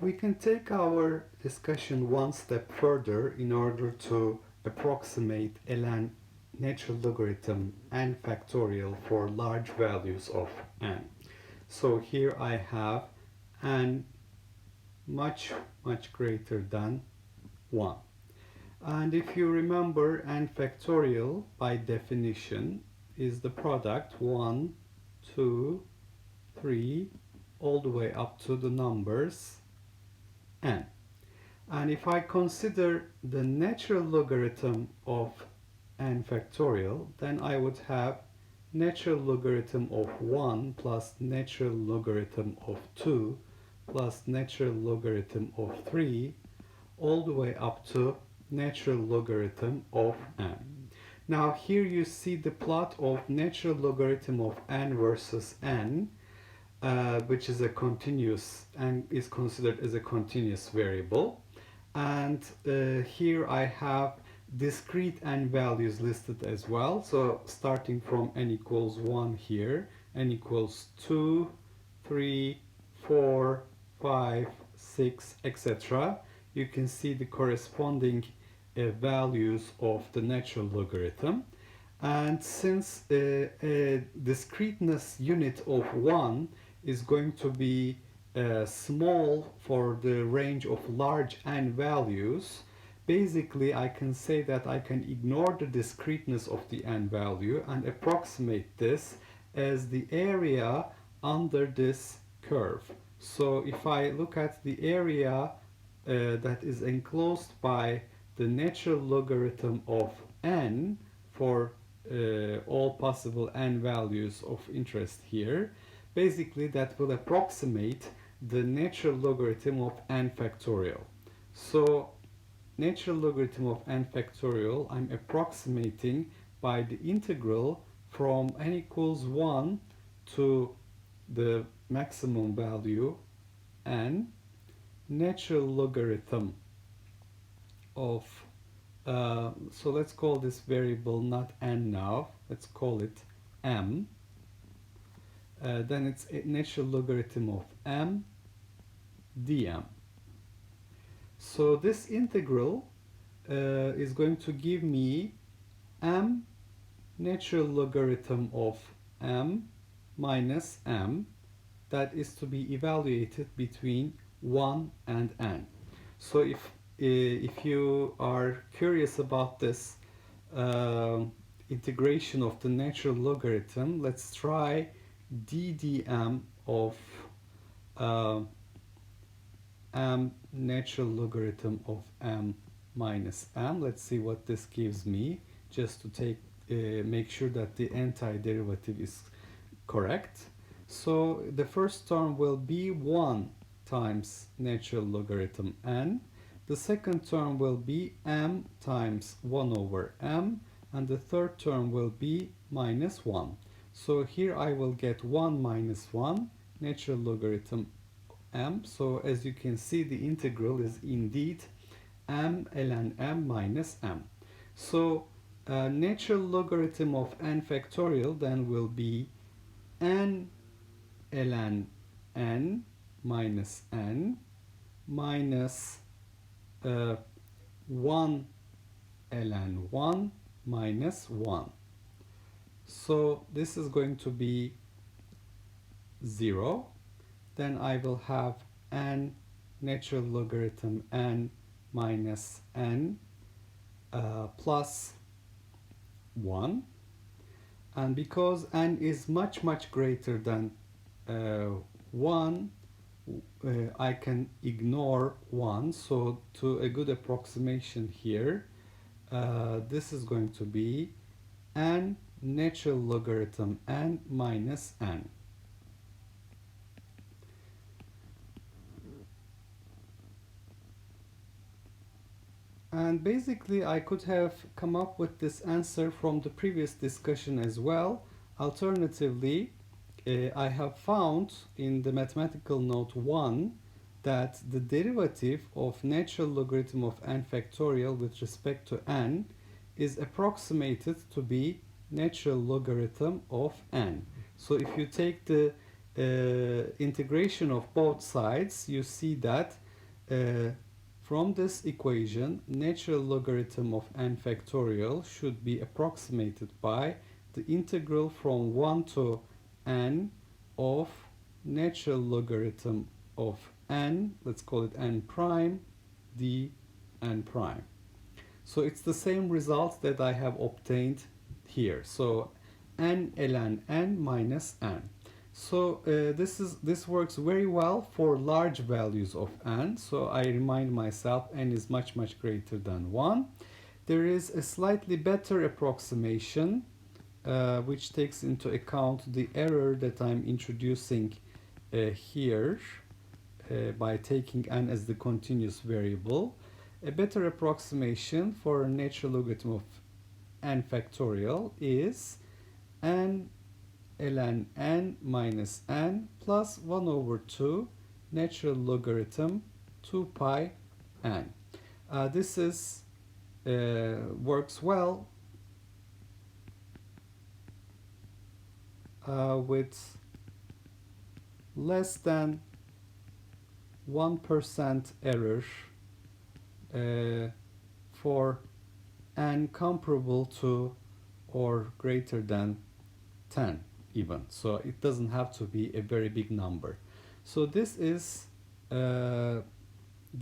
We can take our discussion one step further in order to approximate ln natural logarithm n factorial for large values of n. So here I have n much greater than 1. And if you remember, n factorial by definition is the product 1, 2, 3, all the way up to the numbers n. And if I consider the natural logarithm of n factorial, then I would have natural logarithm of 1 plus natural logarithm of 2 plus natural logarithm of 3 all the way up to natural logarithm of n. Now here you see the plot of natural logarithm of n versus n, which is a continuous and is considered as a continuous variable. And here I have discrete n values listed as well. So starting from n equals 1 here, n equals 2, 3, 4, 5, 6, etc. You can see the corresponding values of the natural logarithm. And since a discreteness unit of 1 is going to be small for the range of large n values, basically I can say that I can ignore the discreteness of the n value and approximate this as the area under this curve. So if I look at the area that is enclosed by the natural logarithm of n for all possible n values of interest here, basically that will approximate the natural logarithm of n factorial. So natural logarithm of n factorial I'm approximating by the integral from n equals 1 to the maximum value n natural logarithm of so let's call this variable not n now, let's call it m. Then it's a natural logarithm of m dm. So this integral is going to give me m natural logarithm of m minus m, that is to be evaluated between 1 and n. So if you are curious about this integration of the natural logarithm, let's try ddm of m natural logarithm of m minus m. Let's see what this gives me, just to take make sure that the antiderivative is correct. So the first term will be 1 times natural logarithm n. The second term will be m times 1 over m, and the third term will be minus 1. So here I will get 1 minus 1 natural logarithm m. So as you can see, the integral is indeed m ln m minus m. So natural logarithm of n factorial then will be n ln n minus n minus 1 ln 1 minus 1. So this is going to be 0. Then I will have n natural logarithm n minus n plus 1. And because n is much greater than 1, I can ignore 1. So to a good approximation here, this is going to be n natural logarithm n minus n. And basically I could have come up with this answer from the previous discussion as well. Alternatively, I have found in the mathematical note 1 that the derivative of natural logarithm of n factorial with respect to n is approximated to be natural logarithm of n. So if you take the integration of both sides, you see that uh, from this equation, natural logarithm of n factorial should be approximated by the integral from 1 to n of natural logarithm of n, let's call it n prime, d n prime. So it's the same result that I have obtained here. So n ln n minus n. So this works very well for large values of n. So I remind myself n is much greater than 1. There is a slightly better approximation which takes into account the error that I'm introducing here by taking n as the continuous variable. A better approximation for a natural logarithm of n factorial is n ln n minus n plus 1 over 2 natural logarithm 2 pi n. This is works well with less than 1% error for n comparable to or greater than 10 even. So it doesn't have to be a very big number. So this is the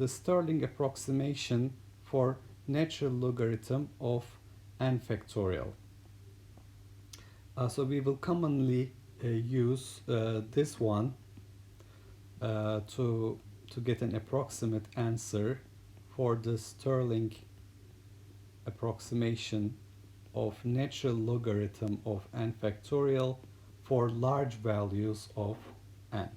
Stirling approximation for natural logarithm of n factorial. So we will commonly use this one to get an approximate answer for the Stirling approximation of natural logarithm of n factorial for large values of n.